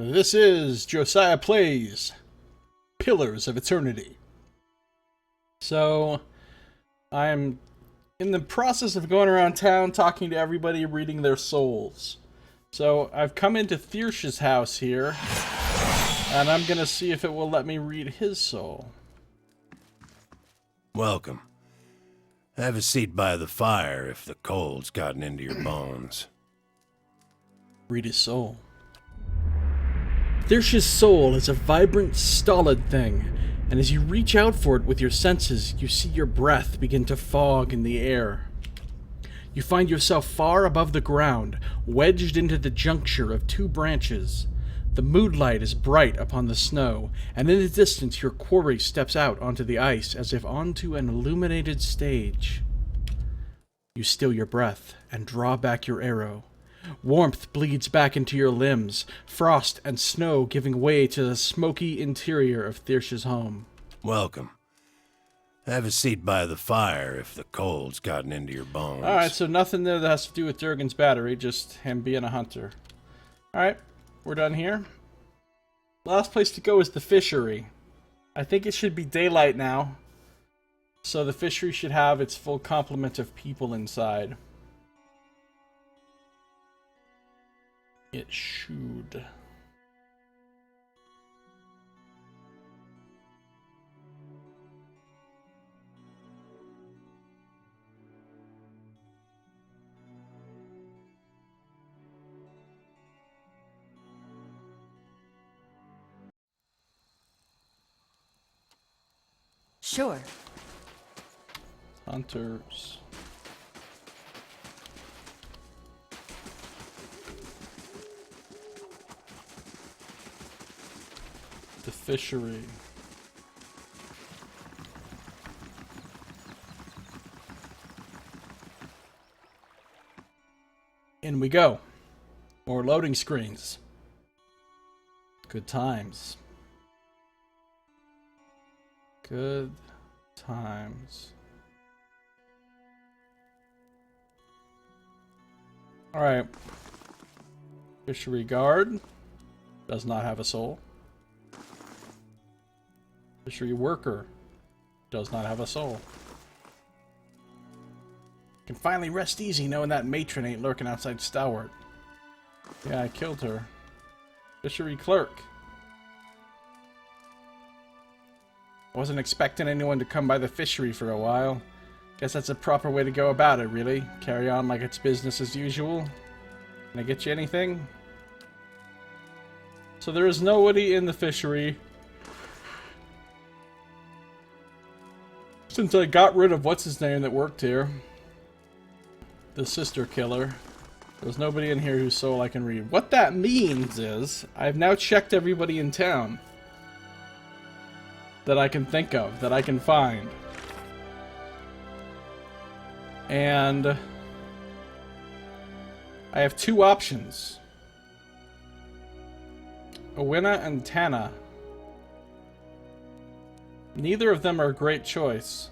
This is Josiah Plays Pillars of Eternity. So, I'm in the process of going around town talking to everybody, reading their souls. So, I've come into Thirsh's house here, and I'm gonna see if it will let me read his soul. Welcome. Have a seat by the fire if the cold's gotten into your bones. Read his soul. Thirsh's soul is a vibrant, stolid thing, and as you reach out for it with your senses, you see your breath begin to fog in the air. You find yourself far above the ground, wedged into the juncture of two branches. The moonlight is bright upon the snow, and in the distance your quarry steps out onto the ice as if onto an illuminated stage. You still your breath and draw back your arrow. Warmth bleeds back into your limbs, frost and snow giving way to the smoky interior of Thirsh's home. Welcome. Have a seat by the fire if the cold's gotten into your bones. Alright, so nothing there that has to do with Durgan's battery, just him being a hunter. Alright, we're done here. Last place to go is the fishery. I think it should be daylight now, so the fishery should have its full complement of people inside. It should. Sure. Hunters. The fishery. In we go. More loading screens. Good times. Good times. Alright. Fishery guard. Does not have a soul. Fishery worker. Does not have a soul. Can finally rest easy knowing that matron ain't lurking outside Stalwart. Yeah, I killed her. Fishery clerk. Wasn't expecting anyone to come by the fishery for a while. Guess that's a proper way to go about it, really. Carry on like it's business as usual. Can I get you anything? So there is nobody in the fishery. Since I got rid of what's-his-name that worked here. The sister killer. There's nobody in here whose soul I can read. What that means is, I've now checked everybody in town. That I can think of, that I can find. And I have two options. Owena and Tana. Neither of them are a great choice.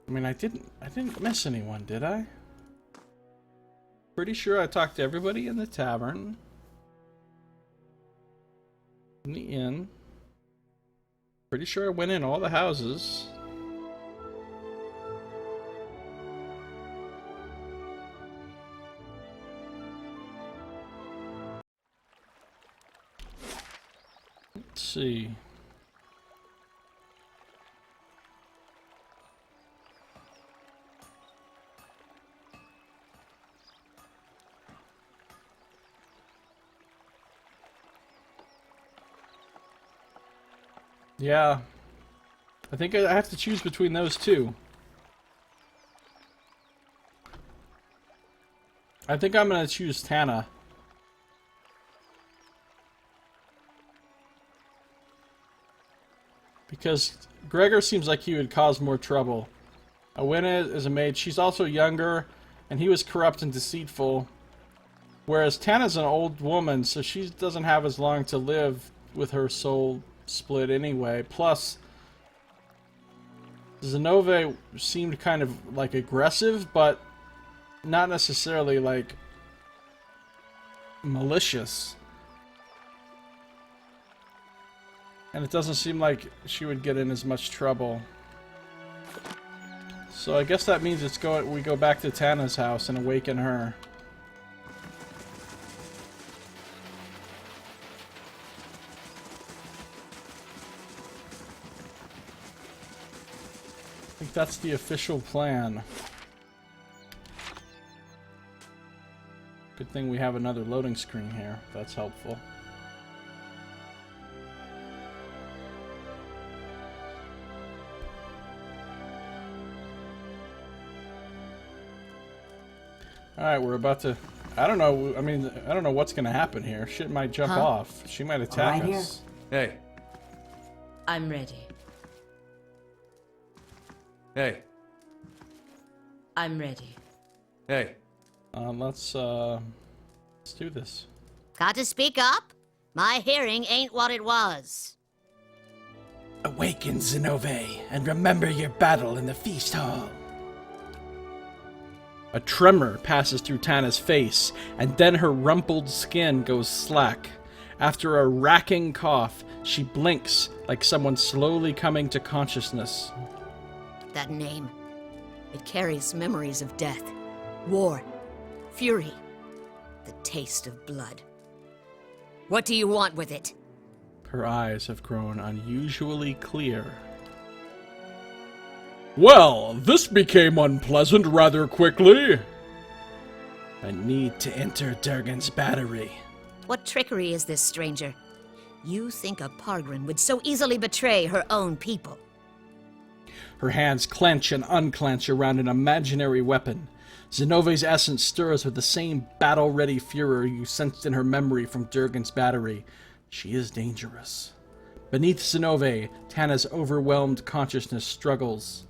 I mean, I didn't miss anyone, did I? Pretty sure I talked to everybody in the tavern. In the inn. Pretty sure I went in all the houses. Let's see. Yeah. I think I have to choose between those two. I think I'm gonna choose Tana. Because Gregor seems like he would cause more trouble. Owena is a maid. She's also younger, and he was corrupt and deceitful. Whereas Tana's an old woman, so she doesn't have as long to live with her soul split anyway. Plus, Zenove seemed kind of like aggressive, but not necessarily like malicious. And it doesn't seem like she would get in as much trouble. So I guess that means we go back to Tana's house and awaken her. I think that's the official plan. Good thing we have another loading screen here. That's helpful. Alright, we're about to... I don't know, I mean, I don't know what's gonna happen here. Shit might jump off. She might attack us. Hey. I'm ready. Hey. I'm ready. Hey. Let's do this. Got to speak up? My hearing ain't what it was. Awaken, Zenove, and remember your battle in the feast hall. A tremor passes through Tana's face, and then her rumpled skin goes slack. After a racking cough, she blinks like someone slowly coming to consciousness. That name. It carries memories of death, war, fury, the taste of blood. What do you want with it? Her eyes have grown unusually clear. Well, this became unpleasant rather quickly. I need to enter Durgan's battery. What trickery is this, stranger? You think a Pargrin would so easily betray her own people? Her hands clench and unclench around an imaginary weapon. Zenove's essence stirs with the same battle-ready fury you sensed in her memory from Durgan's battery. She is dangerous. Beneath Zenove, Tana's overwhelmed consciousness struggles.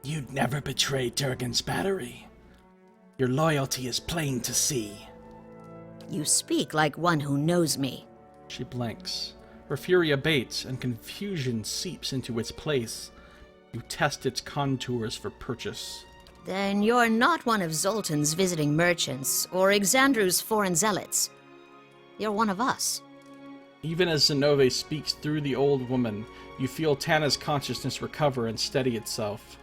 You'd never betray Durgan's battery. Your loyalty is plain to see. You speak like one who knows me. She blinks. Her fury abates, and confusion seeps into its place. You test its contours for purchase. Then you're not one of Zoltan's visiting merchants, or Exandru's foreign zealots. You're one of us. Even as Zenove speaks through the old woman, you feel Tana's consciousness recover and steady itself.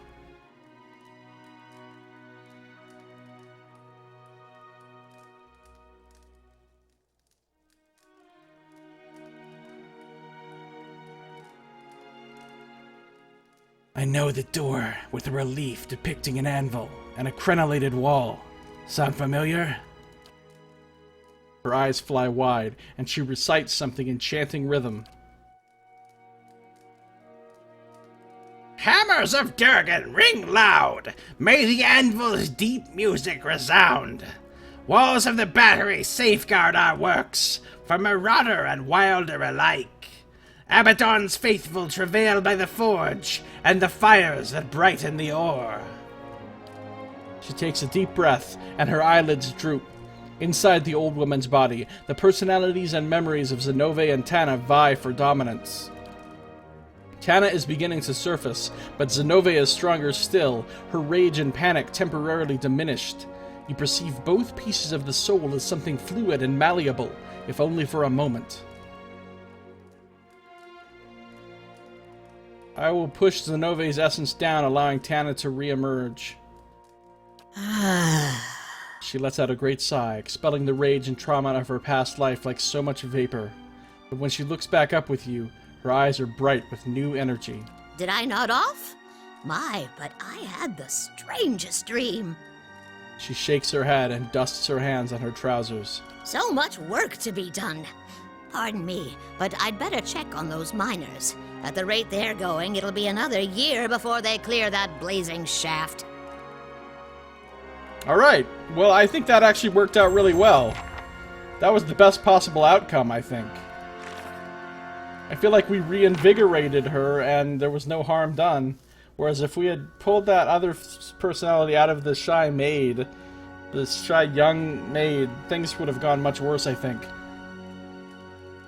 I know the door, with a relief depicting an anvil and a crenellated wall. Sound familiar? Her eyes fly wide, and she recites something in chanting rhythm. Hammers of Durgan, ring loud! May the anvil's deep music resound! Walls of the battery safeguard our works, for marauder and wilder alike. Abaddon's faithful travail by the forge, and the fires that brighten the ore. She takes a deep breath, and her eyelids droop. Inside the old woman's body, the personalities and memories of Zenove and Tana vie for dominance. Tana is beginning to surface, but Zenove is stronger still, her rage and panic temporarily diminished. You perceive both pieces of the soul as something fluid and malleable, if only for a moment. I will push Zenove's essence down, allowing Tana to re-emerge. She lets out a great sigh, expelling the rage and trauma of her past life like so much vapor. But when she looks back up with you, her eyes are bright with new energy. Did I nod off? My, but I had the strangest dream. She shakes her head and dusts her hands on her trousers. So much work to be done. Pardon me, but I'd better check on those miners. At the rate they're going, it'll be another year before they clear that blazing shaft. Alright, well, I think that actually worked out really well. That was the best possible outcome, I think. I feel like we reinvigorated her and there was no harm done. Whereas if we had pulled that other personality out of the shy maid, the shy young maid, things would have gone much worse, I think.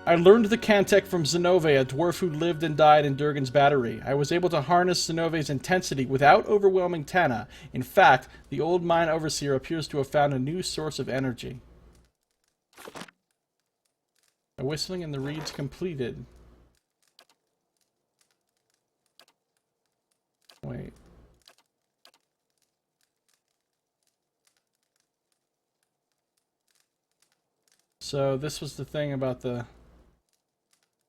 I learned the Cantek from Zenove, a dwarf who lived and died in Durgan's Battery. I was able to harness Zenove's intensity without overwhelming Tana. In fact, the old mine overseer appears to have found a new source of energy. The whistling and the reeds completed. Wait. So this was the thing about the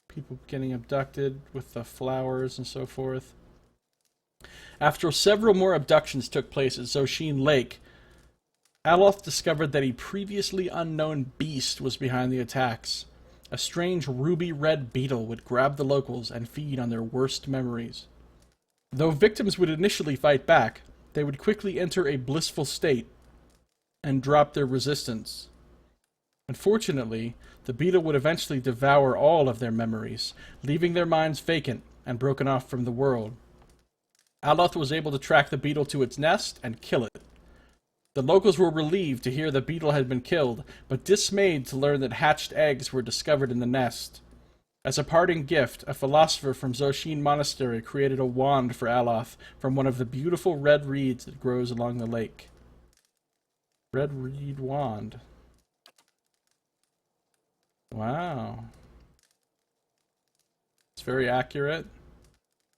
people getting abducted with the flowers and so forth. After several more abductions took place at Zoshin Lake, Aloth discovered that a previously unknown beast was behind the attacks. A strange ruby-red beetle would grab the locals and feed on their worst memories. Though victims would initially fight back, they would quickly enter a blissful state and drop their resistance. Unfortunately, the beetle would eventually devour all of their memories, leaving their minds vacant and broken off from the world. Aloth was able to track the beetle to its nest and kill it. The locals were relieved to hear the beetle had been killed, but dismayed to learn that hatched eggs were discovered in the nest. As a parting gift, a philosopher from Zoshin Monastery created a wand for Aloth from one of the beautiful red reeds that grows along the lake. Red reed wand. Wow. It's very accurate.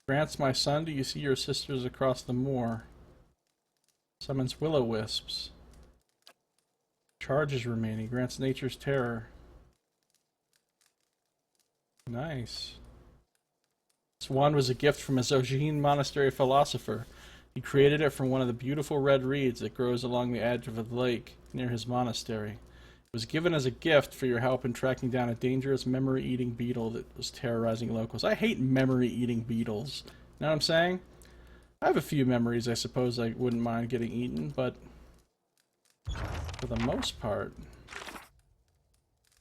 Grants, my son, do you see your sisters across the moor? Summons will-o-wisps. Charges remaining. Grants nature's terror. Nice. This wand was a gift from a Zoshin Monastery philosopher. He created it from one of the beautiful red reeds that grows along the edge of the lake near his monastery. It was given as a gift for your help in tracking down a dangerous memory-eating beetle that was terrorizing locals. I hate memory-eating beetles. You know what I'm saying? I have a few memories I suppose I wouldn't mind getting eaten, but for the most part...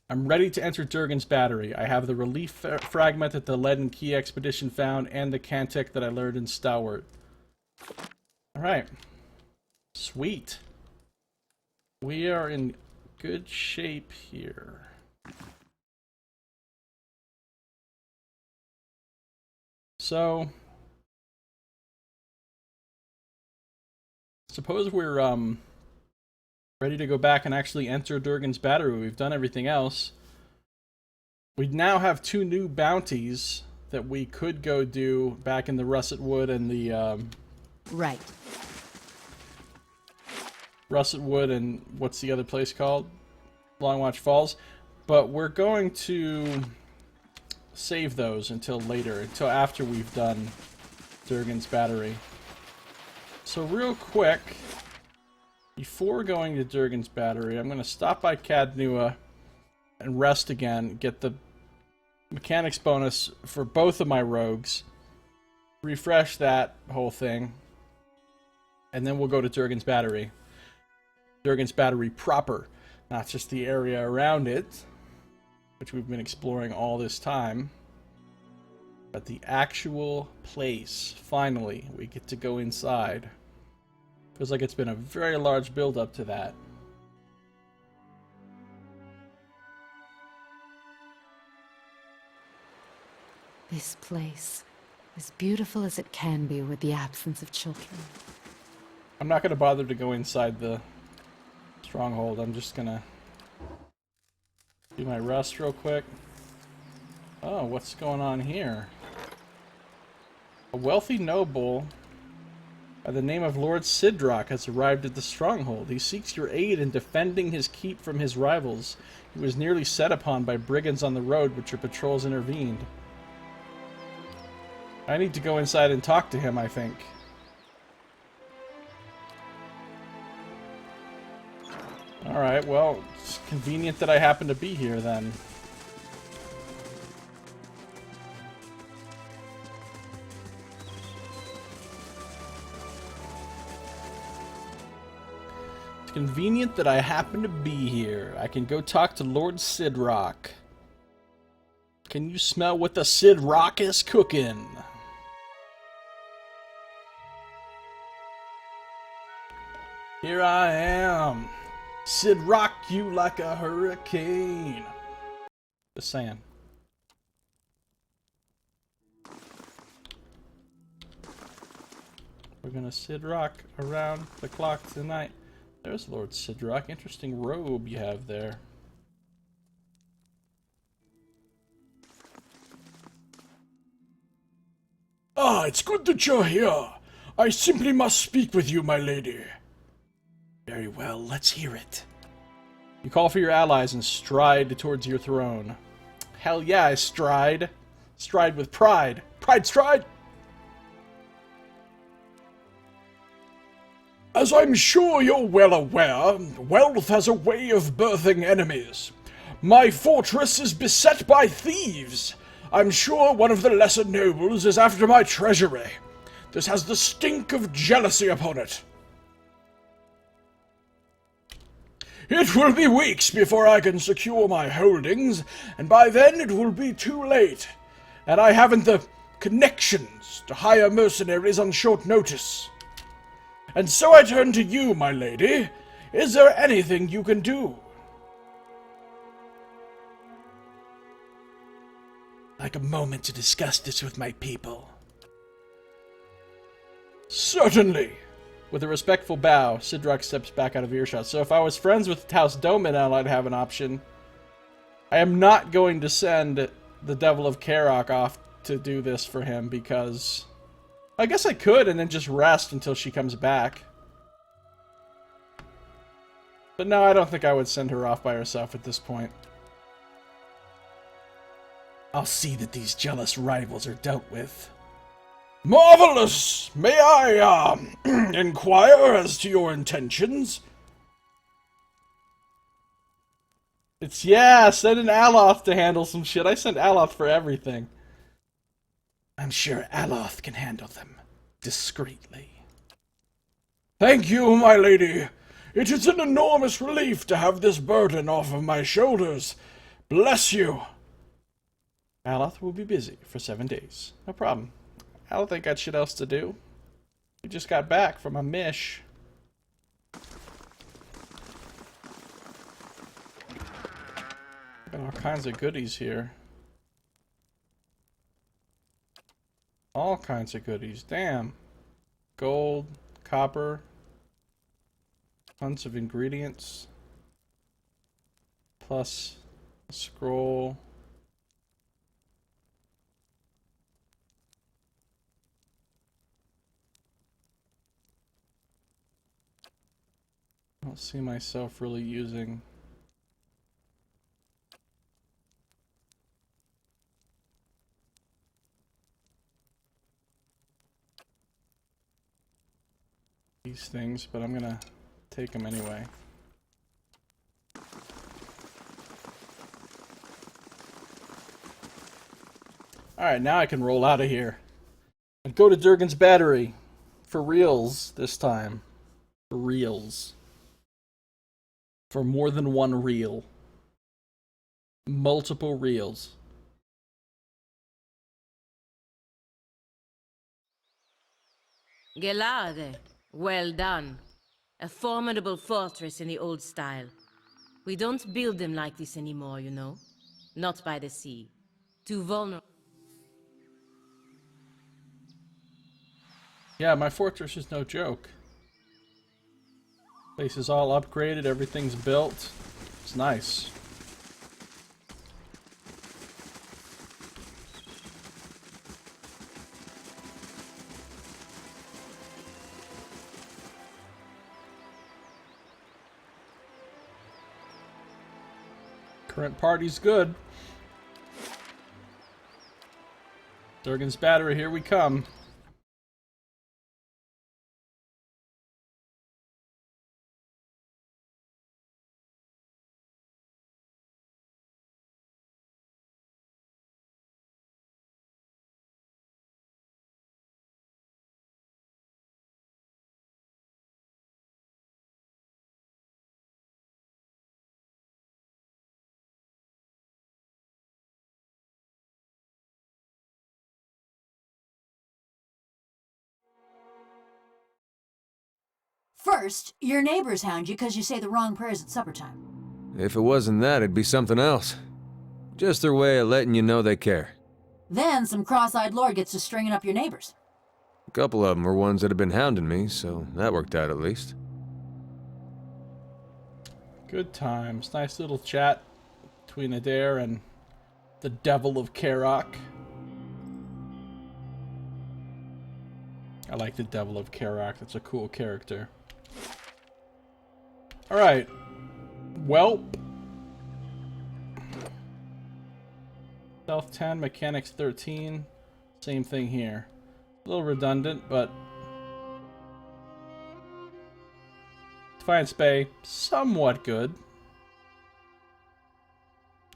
I'm ready to enter Durgan's Battery. I have the relief fragment that the Lead and Key expedition found, and the Cantic that I learned in Stalwart. Alright. Sweet. We are in good shape here. So... suppose we're, ready to go back and actually enter Durgan's Battery. We've done everything else. We now have 2 new bounties that we could go do back in the Russet Wood and the, Right. Russet Wood and what's the other place called? Longwatch Falls. But we're going to save those until later, until after we've done Durgan's Battery. So real quick, before going to Durgan's Battery, I'm going to stop by Cadnua and rest again, get the mechanics bonus for both of my rogues, refresh that whole thing, and then we'll go to Durgan's Battery. Durgan's Battery proper, not just the area around it, which we've been exploring all this time, but the actual place. Finally, we get to go inside. Feels like it's been a very large build-up to that. This place, as beautiful as it can be with the absence of children. I'm not going to bother to go inside the stronghold. I'm just going to do my rest real quick. Oh, what's going on here? A wealthy noble by the name of Lord Sidrock has arrived at the stronghold. He seeks your aid in defending his keep from his rivals. He was nearly set upon by brigands on the road, but your patrols intervened. I need to go inside and talk to him, I think. Alright, well, it's convenient that I happen to be here then. It's convenient that I happen to be here. I can go talk to Lord Sidrock. Can you smell what the Sidrock is cooking? Here I am. Sidrock you like a hurricane. Just saying. We're gonna Sidrock around the clock tonight. There's Lord Sidrock. Interesting robe you have there. Ah, it's good that you're here. I simply must speak with you, my lady. Very well, let's hear it. You call for your allies and stride towards your throne. Hell yeah, I stride. Stride with pride. Pride stride! As I'm sure you're well aware, wealth has a way of birthing enemies. My fortress is beset by thieves. I'm sure one of the lesser nobles is after my treasury. This has the stink of jealousy upon it. It will be weeks before I can secure my holdings, and by then it will be too late. And I haven't the connections to hire mercenaries on short notice. And so I turn to you, my lady. Is there anything you can do? Like a moment to discuss this with my people. Certainly. With a respectful bow, Sidrock steps back out of earshot. So if I was friends with House Dominel, I'd have an option. I am not going to send the Devil of Karok off to do this for him because... I guess I could and then just rest until she comes back. But no, I don't think I would send her off by herself at this point. I'll see that these jealous rivals are dealt with. Marvelous! May I, inquire as to your intentions? Send an Aloth to handle some shit. I sent Aloth for everything. I'm sure Aloth can handle them discreetly. Thank you, my lady. It is an enormous relief to have this burden off of my shoulders. Bless you. Aloth will be busy for 7 days. No problem. Aloth ain't got shit else to do. We just got back from a mish. Got all kinds of goodies here. All kinds of goodies. Damn. Gold, copper, tons of ingredients. Plus a scroll. I don't see myself really using these things, but I'm gonna take them anyway. Alright, now I can roll out of here and go to Durgan's Battery for reals this time. For reals. For more than one reel. Multiple reels. Gelade, well done. A formidable fortress in the old style. We don't build them like this anymore, you know. Not by the sea. Too vulnerable. Yeah, my fortress is no joke. Place is all upgraded, everything's built. It's nice. Current party's good. Durgan's Battery, here we come. First, your neighbors hound you because you say the wrong prayers at supper time. If it wasn't that, it'd be something else. Just their way of letting you know they care. Then some cross-eyed lord gets to stringing up your neighbors. A couple of them were ones that had been hounding me, so that worked out at least. Good times. Nice little chat between Adair and the Devil of Karak. I like the Devil of Karak. That's a cool character. Alright. Welp. Stealth 10, Mechanics 13. Same thing here. A little redundant, but... Defiance Bay, somewhat good.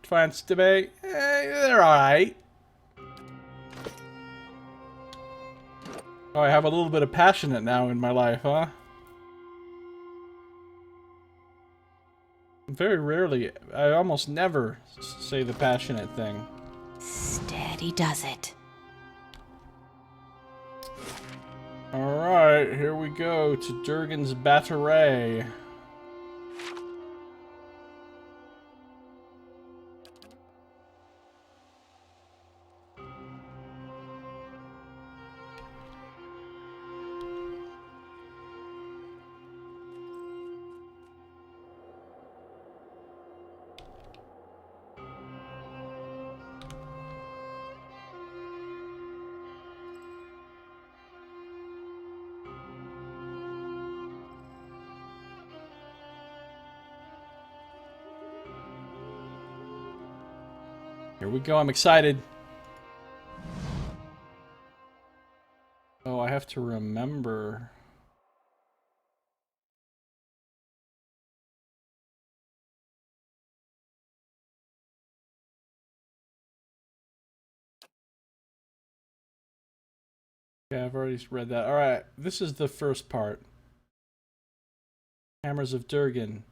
Defiance Bay, they're alright. Oh, I have a little bit of passionate now in my life, huh? Very rarely, I almost never say the passionate thing. Steady does it. Alright, here we go to Durgan's Battery. Here we go, I'm excited. Oh, I have to remember. Yeah, I've already read that. Alright, this is the first part. Hammers of Durgan.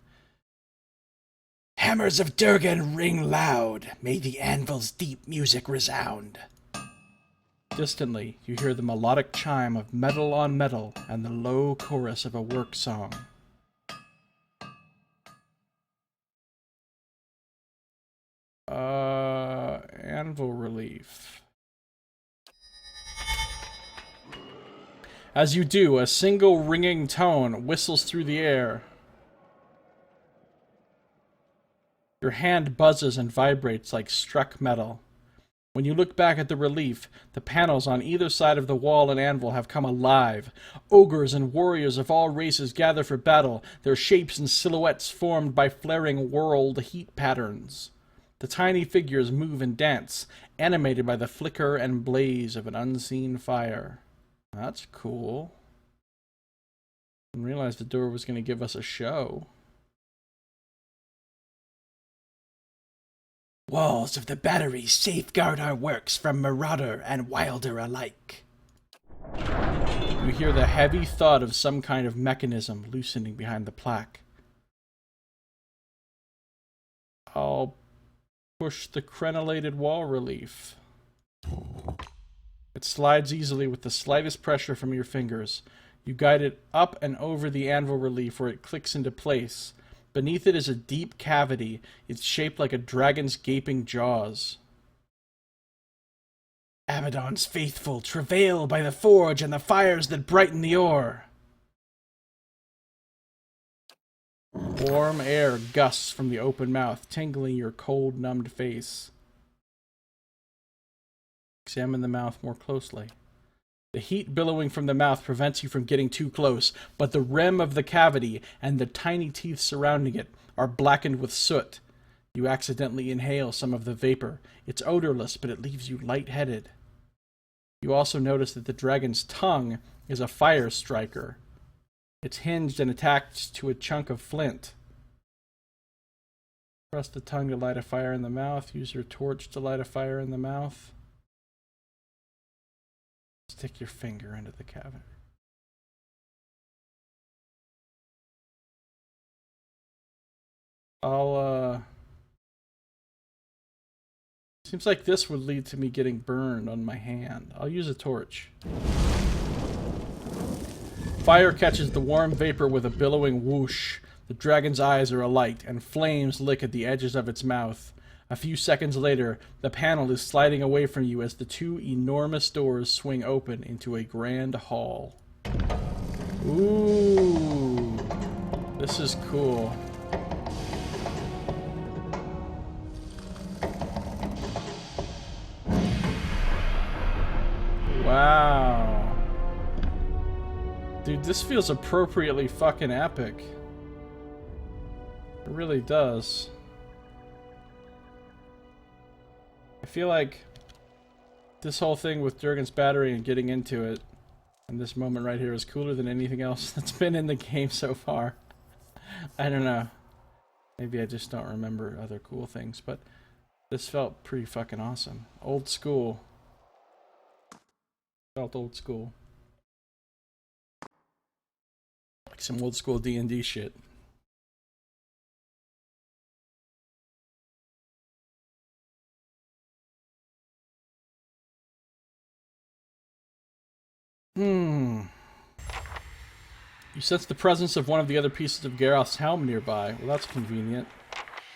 Hammers of Durgan ring loud. May the anvil's deep music resound. Distantly, you hear the melodic chime of metal on metal and the low chorus of a work song. Anvil relief. As you do, a single ringing tone whistles through the air. Your hand buzzes and vibrates like struck metal. When you look back at the relief, the panels on either side of the wall and anvil have come alive. Ogres and warriors of all races gather for battle, their shapes and silhouettes formed by flaring world heat patterns. The tiny figures move and dance, animated by the flicker and blaze of an unseen fire. That's cool. Didn't realize the door was going to give us a show. Walls of the battery safeguard our works from marauder and wilder alike. You hear the heavy thud of some kind of mechanism loosening behind the plaque. I'll push the crenellated wall relief. It slides easily with the slightest pressure from your fingers. You guide it up and over the anvil relief where it clicks into place. Beneath it is a deep cavity. It's shaped like a dragon's gaping jaws. Abaddon's faithful travail by the forge and the fires that brighten the ore. Warm air gusts from the open mouth, tingling your cold, numbed face. Examine the mouth more closely. The heat billowing from the mouth prevents you from getting too close, but the rim of the cavity and the tiny teeth surrounding it are blackened with soot. You accidentally inhale some of the vapor. It's odorless, but it leaves you lightheaded. You also notice that the dragon's tongue is a fire striker. It's hinged and attached to a chunk of flint. Press the tongue to light a fire in the mouth. Use your torch to light a fire in the mouth. Stick your finger into the cavity. Seems like this would lead to me getting burned on my hand. I'll use a torch. Fire catches the warm vapor with a billowing whoosh. The dragon's eyes are alight, and flames lick at the edges of its mouth. A few seconds later, the panel is sliding away from you as the two enormous doors swing open into a grand hall. Ooh, this is cool. Wow. Dude, this feels appropriately fucking epic. It really does. I feel like this whole thing with Durgan's Battery and getting into it, and this moment right here, is cooler than anything else that's been in the game so far. I don't know. Maybe I just don't remember other cool things, but this felt pretty fucking awesome. Old school. Felt old school. Like some old school D&D shit. You sense the presence of one of the other pieces of Garroth's helm nearby. Well, that's convenient.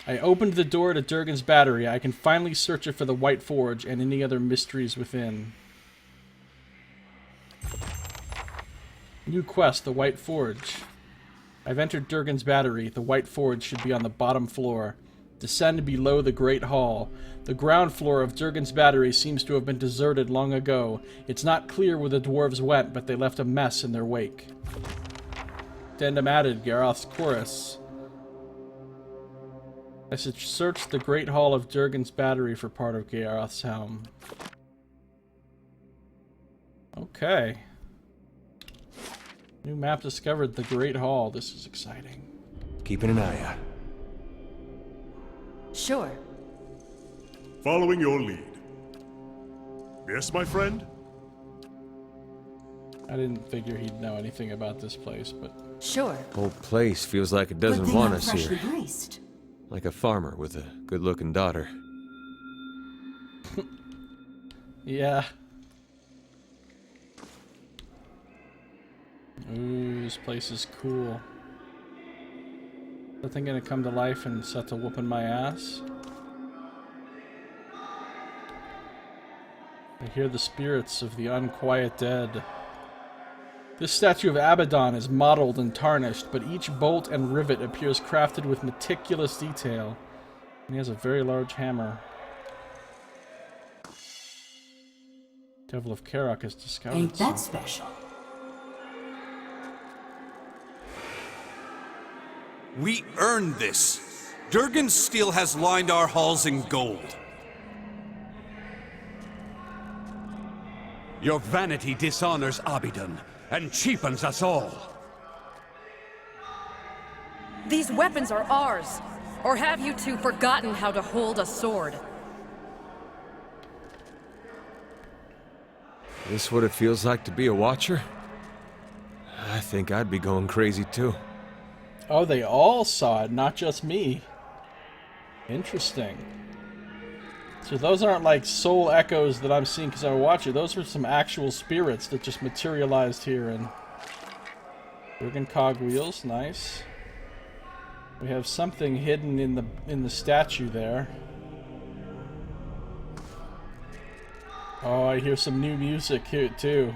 I opened the door to Durgan's Battery. I can finally search it for the White Forge and any other mysteries within. New quest, the White Forge. I've entered Durgan's Battery. The White Forge should be on the bottom floor. Descend below the Great Hall. The ground floor of Durgan's Battery seems to have been deserted long ago. It's not clear where the dwarves went, but they left a mess in their wake. Addendum added, Garroth's Chorus. I should search the Great Hall of Durgan's Battery for part of Garroth's helm. Okay. New map discovered, the Great Hall. This is exciting. Keeping an eye out. Sure. Following your lead. Yes, my friend? I didn't figure he'd know anything about this place, but... Sure. Whole place feels like it doesn't Good thing want I'm us freshly here. greased. Like a farmer with a good-looking daughter. Yeah. Ooh, this place is cool. Is that thing gonna come to life and set to whooping my ass? I hear the spirits of the unquiet dead. This statue of Abaddon is mottled and tarnished, but each bolt and rivet appears crafted with meticulous detail. And he has a very large hammer. Devil of Karok has discovered Ain't that something. special? We earned this. Durgan's steel has lined our halls in gold. Your vanity dishonors Abaddon and cheapens us all. These weapons are ours. Or have you two forgotten how to hold a sword? This what it feels like to be a watcher? I think I'd be going crazy too. Oh, they all saw it, not just me. Interesting. So those aren't like soul echoes that I'm seeing because I'm a watcher. Those are some actual spirits that just materialized here. And Durgan cogwheels, nice. We have something hidden in the statue there. Oh, I hear some new music here too.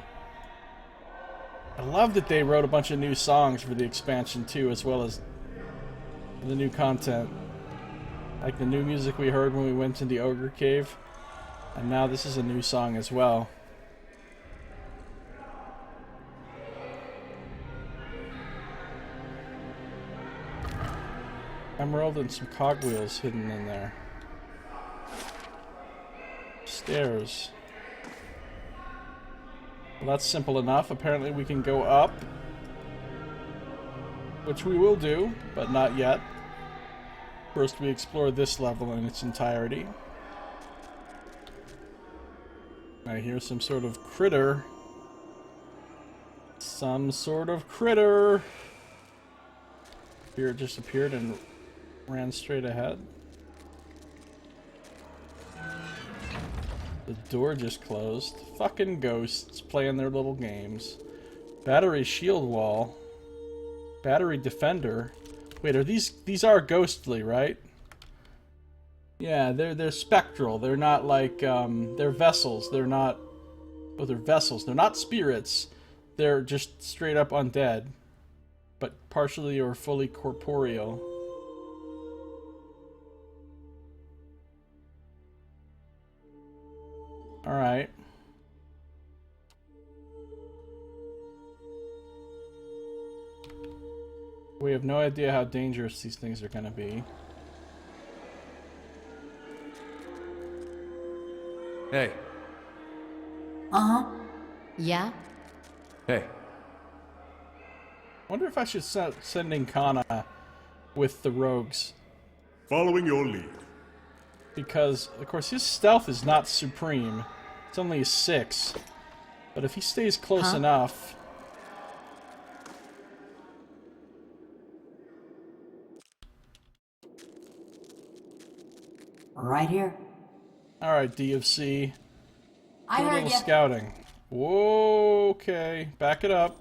I love that they wrote a bunch of new songs for the expansion too, as well as the new content. Like the new music we heard when we went to the Ogre Cave. And now this is a new song as well. Emerald and some cogwheels hidden in there. Stairs. Well, that's simple enough. Apparently we can go up. Which we will do, but not yet. First we explore this level in its entirety. I hear some sort of critter. Some sort of critter. Here it just appeared and ran straight ahead. The door just closed. Fucking ghosts playing their little games. Battery shield wall. Battery defender. Wait, are these are ghostly, right? Yeah, they're spectral. They're not like they're vessels. They're not. Oh, they're vessels. They're not spirits. They're just straight up undead, but partially or fully corporeal. All right. We have no idea how dangerous these things are going to be. Hey. Uh-huh. Yeah? Hey. Wonder if I should send in Kana with the rogues. Following your lead. Because, of course, his stealth is not supreme. It's only a 6. But if he stays close enough... Right here. Alright, DFC. I Do a heard little ya. scouting. Whoa, okay. Back it up.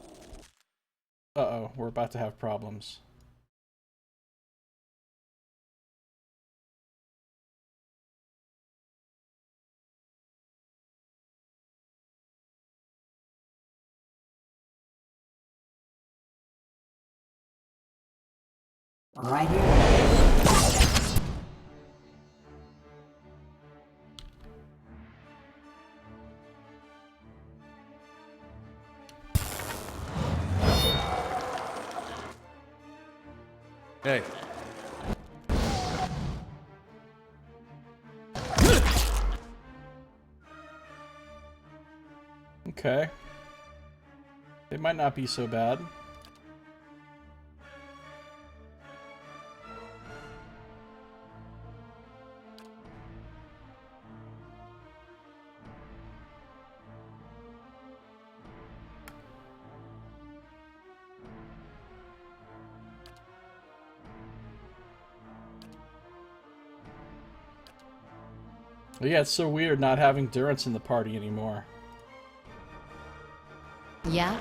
Uh-oh, we're about to have problems. Right here. Hey. Okay. They might not be so bad. But yeah, it's so weird not having Durance in the party anymore. Yeah?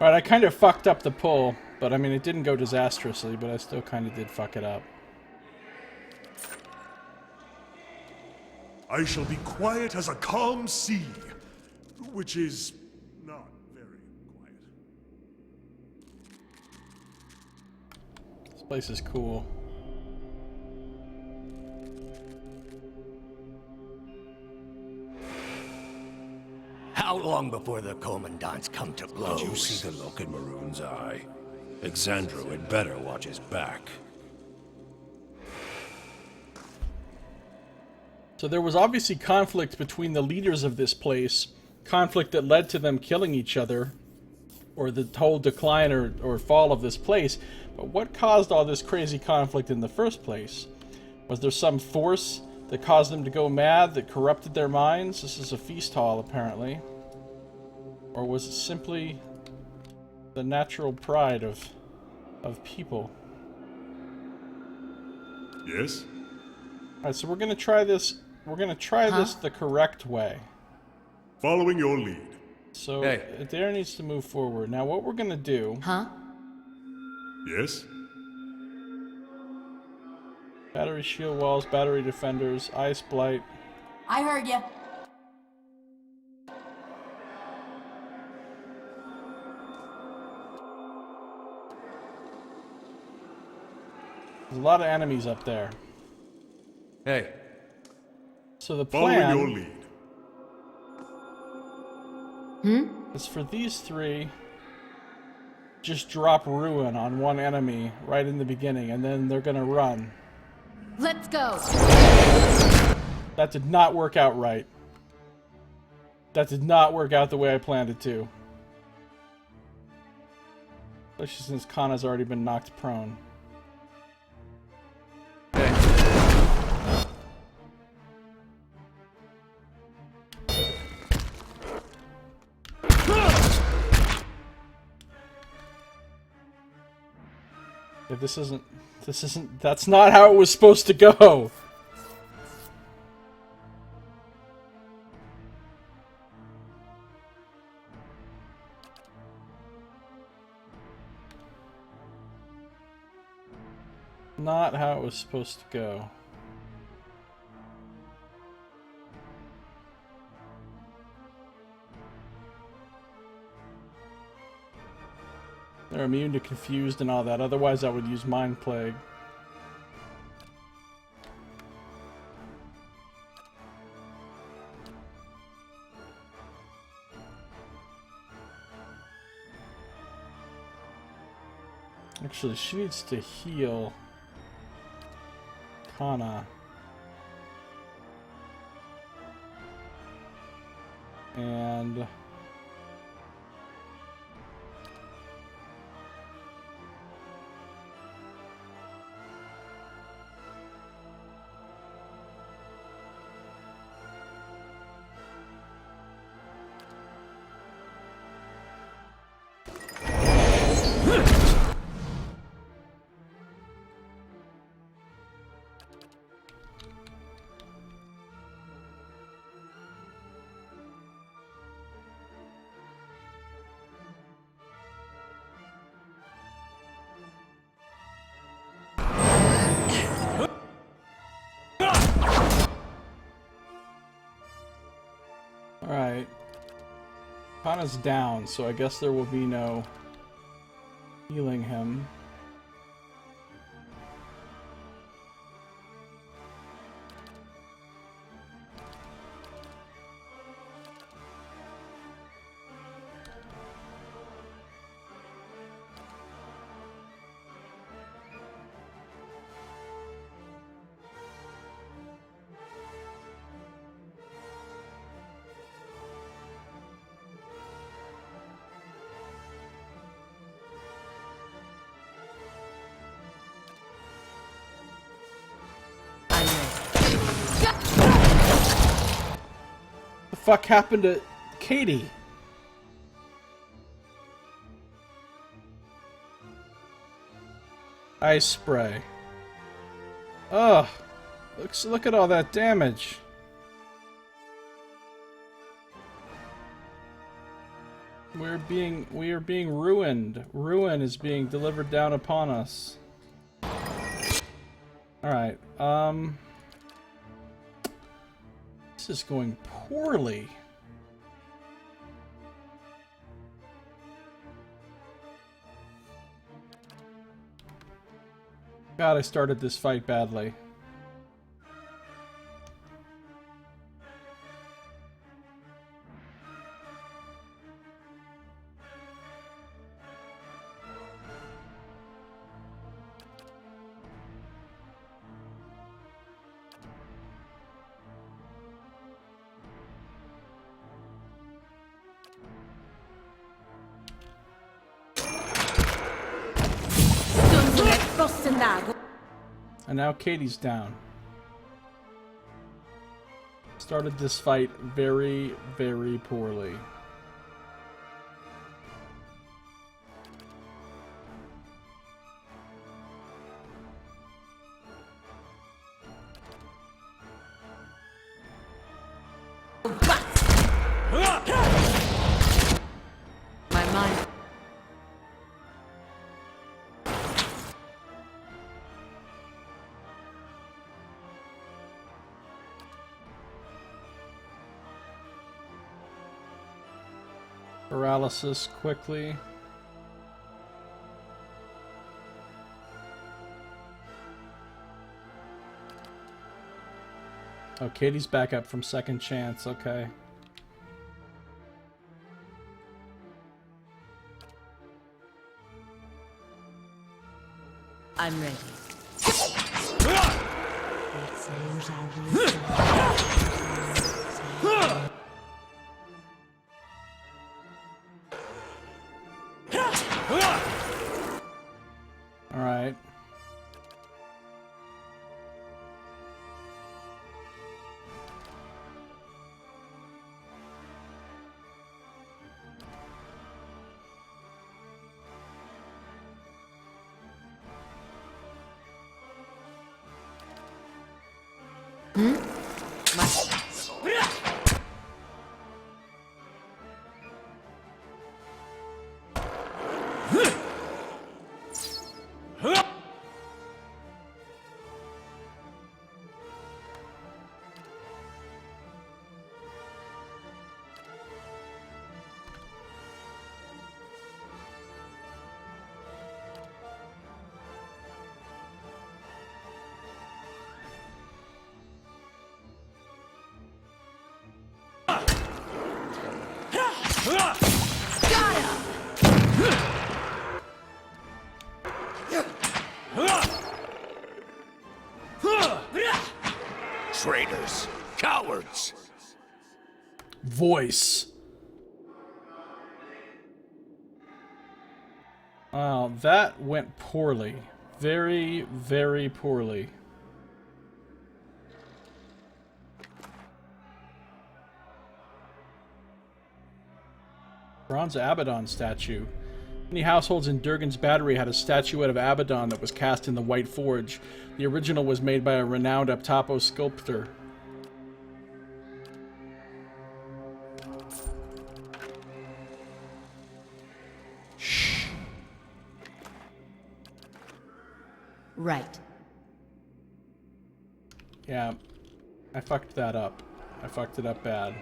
Alright, I kind of fucked up the pull, but I mean, it didn't go disastrously, but I still kind of did fuck it up. I shall be quiet as a calm sea, which is not very quiet. This place is cool. How long before the commandants come to blows? Did you see the look in Maroon's eye? Exandro had better watch his back. So there was obviously conflict between the leaders of this place, conflict that led to them killing each other, or the whole decline or fall of this place. But what caused all this crazy conflict in the first place? Was there some force that caused them to go mad, that corrupted their minds? This is a feast hall, apparently. Or was it simply the natural pride of people? Yes? Alright, so we're gonna try this. We're gonna try this the correct way. Following your lead. So Adair needs to move forward. Now what we're gonna do... Yes? Battery shield walls, battery defenders, ice blight. I heard ya. There's a lot of enemies up there. Hey. So the Following plan your lead. is for these three, just drop ruin on one enemy right in the beginning, and then they're gonna run. Let's go! That did not work out right. That did not work out the way I planned it to. Especially since Kana's already been knocked prone. Yeah, that's not how it was supposed to go. Not how it was supposed to go. They're immune to confused and all that. Otherwise, I would use Mind Plague. Actually, she needs to heal Kana. And... Alright. Kana's down, so I guess there will be no healing him. The fuck happened to Katie? Ice spray. Ugh. Look at all that damage. We are being ruined. Ruin is being delivered down upon us. Alright, this is going poorly. God, I started this fight badly. And now Katie's down. Started this fight very, very poorly. My mind. Paralysis quickly. Oh, Katie's back up from second chance, okay. I'm ready. Alright. Traitors! Cowards! Voice. Wow, that went poorly. Very, very poorly. Bronze Abaddon statue. Many households in Durgan's Battery had a statuette of Abaddon that was cast in the White Forge. The original was made by a renowned Aptapo sculptor. Shh. Right. Yeah, I fucked that up. I fucked it up bad.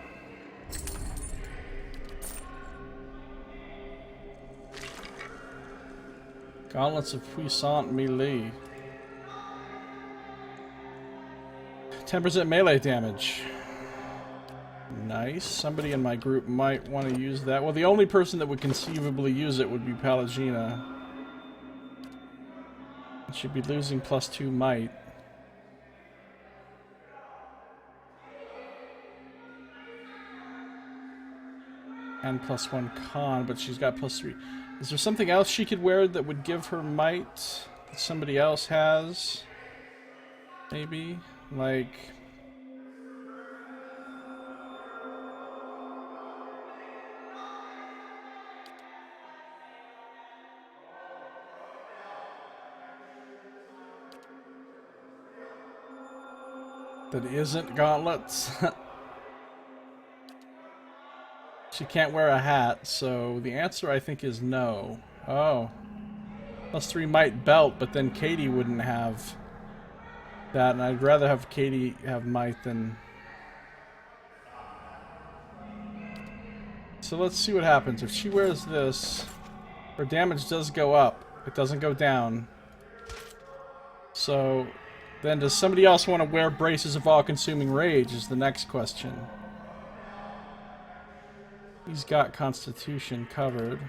Gauntlets of Puissant Melee. 10% melee damage. Nice. Somebody in my group might want to use that. Well, the only person that would conceivably use it would be Pallegina. She'd be losing +2 might. And +1 con, but she's got +3. Is there something else she could wear that would give her might that somebody else has? Maybe? Like... that isn't gauntlets? She can't wear a hat, so the answer I think is no. Oh. +3 might belt, but then Katie wouldn't have that, and I'd rather have Katie have might than... So let's see what happens. If she wears this, her damage does go up. It doesn't go down. So then does somebody else want to wear Braces of All-Consuming Rage is the next question. He's got Constitution covered.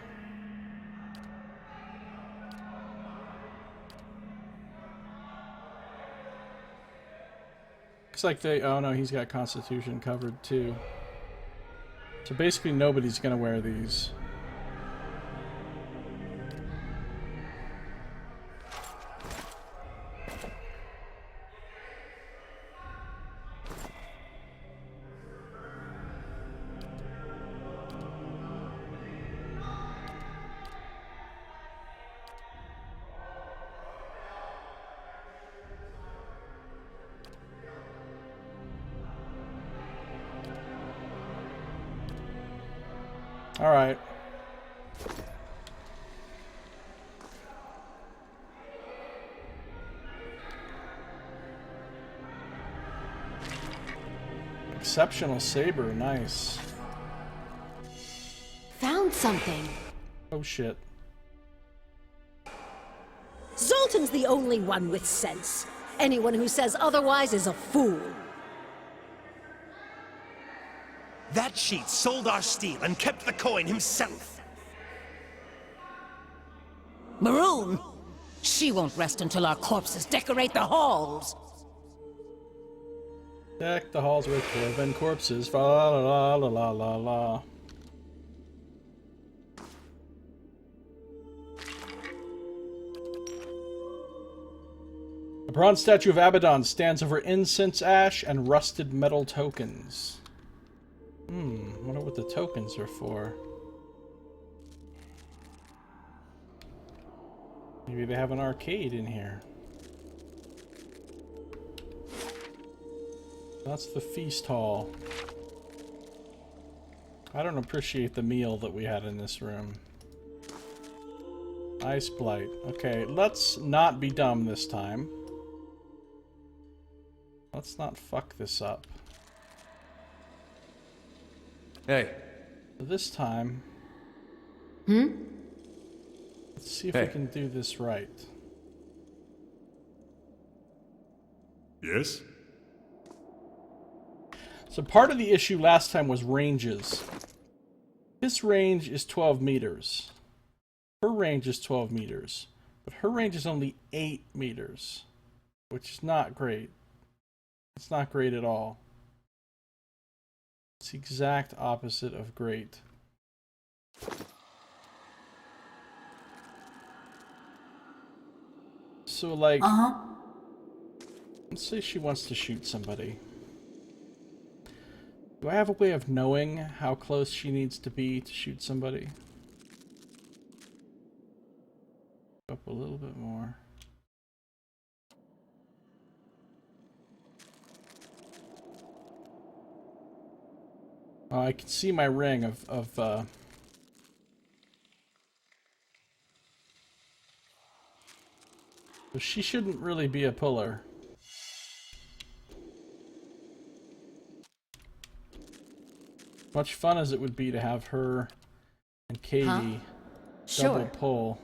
Looks like they... Oh no, he's got Constitution covered too. So basically nobody's gonna wear these. All right. Exceptional saber, nice. Found something. Oh shit. Zoltan's the only one with sense. Anyone who says otherwise is a fool. That sheet sold our steel and kept the coin himself. Maroon? She won't rest until our corpses decorate the halls. Deck the halls with Corvin corpses. La la la la la la. A bronze statue of Abaddon stands over incense ash and rusted metal tokens. Wonder what the tokens are for. Maybe they have an arcade in here. That's the feast hall. I don't appreciate the meal that we had in this room. Ice Blight. Okay, let's not be dumb this time. Let's not fuck this up. Hey. This time... Let's see if we can do this right. Yes? So part of the issue last time was ranges. This range is 12 meters. Her range is 12 meters. But her range is only 8 meters. Which is not great. It's not great at all. It's the exact opposite of great. So, like... Let's say she wants to shoot somebody. Do I have a way of knowing how close she needs to be to shoot somebody? Up a little bit more. Oh, I can see my ring of so she shouldn't really be a puller. Much fun as it would be to have her and Katie double pull.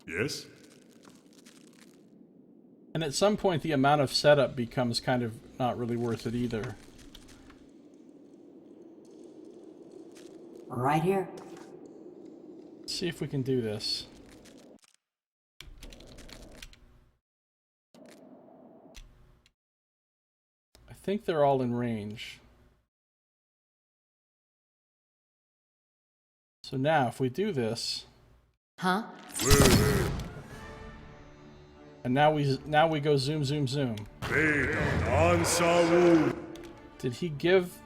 Yes? And at some point the amount of setup becomes kind of not really worth it either. Right here. Let's see if we can do this. I think they're all in range. So now if we do this... And now we go zoom, zoom, zoom. Did he give...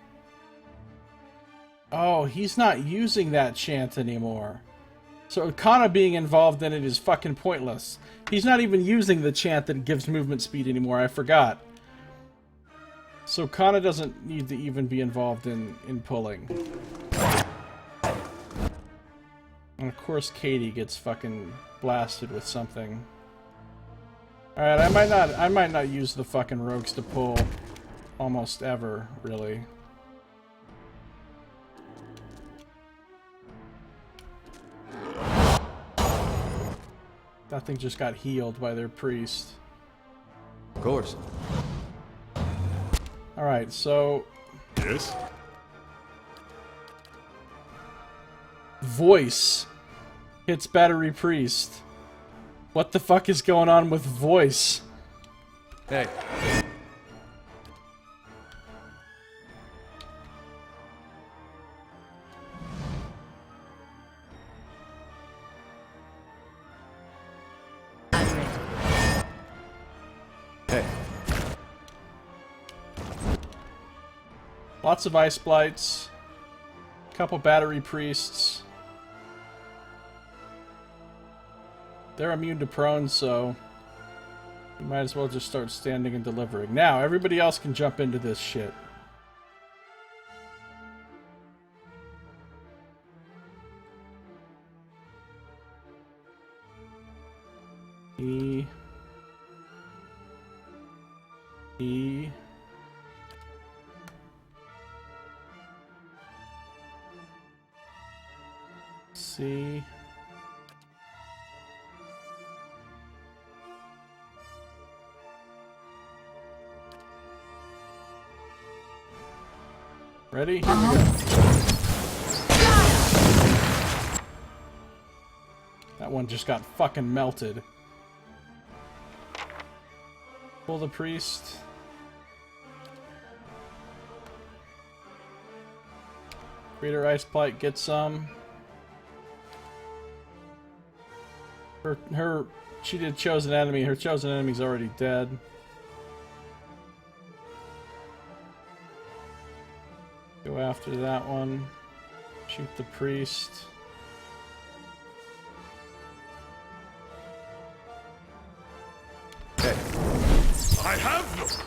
Oh, he's not using that chant anymore. So Kana being involved in it is fucking pointless. He's not even using the chant that gives movement speed anymore, I forgot. So Kana doesn't need to even be involved in pulling. And of course Katie gets fucking blasted with something. Alright, I might not use the fucking rogues to pull almost ever, really. That thing just got healed by their priest. Of course. Alright, so... Yes? Voice hits battery priest. What the fuck is going on with voice? Hey. Hey. Lots of ice blights. Couple battery priests. They're immune to prone, so you might as well just start standing and delivering. Now, everybody else can jump into this shit. E. C. Ready? Here we go. That one just got fucking melted. Pull the priest. Greater Ice Blight, get some. She did chosen enemy. Her chosen enemy's already dead. Go after that one. Shoot the priest. Okay. I have them!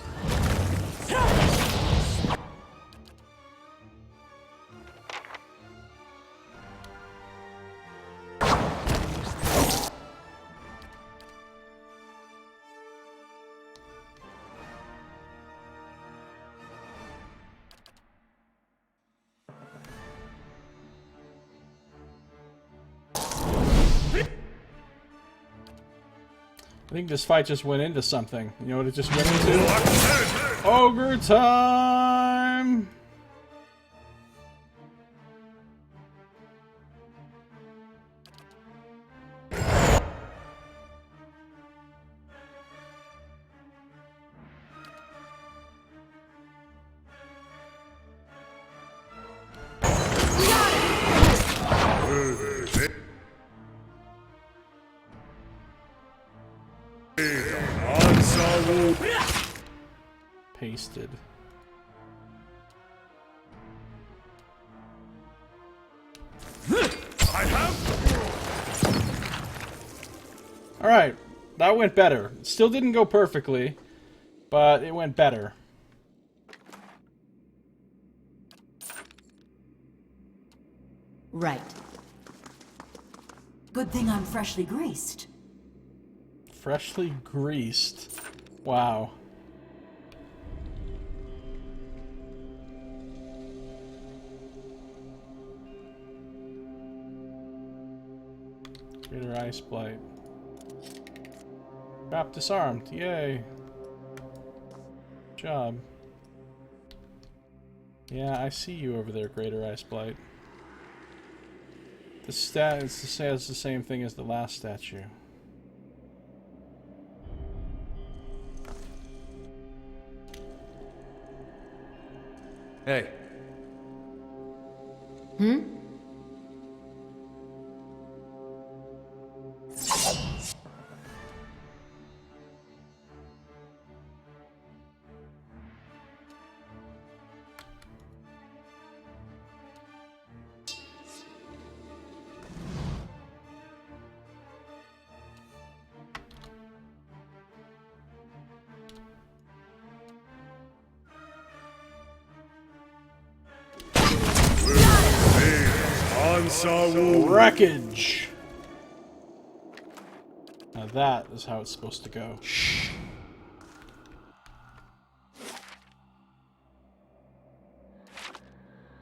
I think this fight just went into something. You know what it just went into? Ogre time! Pasted. Alright, that went better. Still didn't go perfectly, but it went better. Right. Good thing I'm freshly greased. Freshly greased. Wow. Greater Ice Blight. Trap disarmed. Yay. Good job. Yeah, I see you over there, Greater Ice Blight. The stat says the same thing as the last statue. Hey. Hmm? Wreckage! Now that is how it's supposed to go.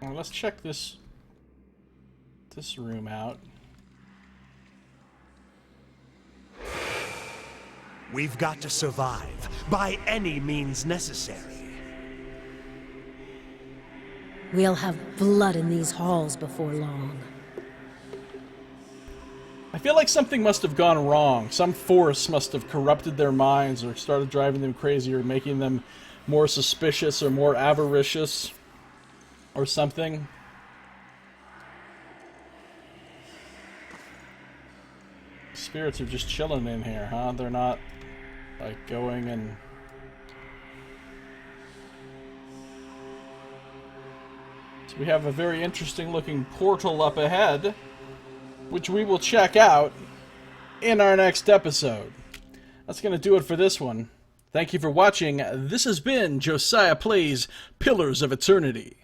Well, let's check this room out. We've got to survive by any means necessary. We'll have blood in these halls before long. I feel like something must have gone wrong. Some force must have corrupted their minds or started driving them crazy or making them more suspicious or more avaricious or something. Spirits are just chilling in here, huh? They're not, like, going and... So we have a very interesting looking portal up ahead, which we will check out in our next episode. That's going to do it for this one. Thank you for watching. This has been Josiah Plays Pillars of Eternity.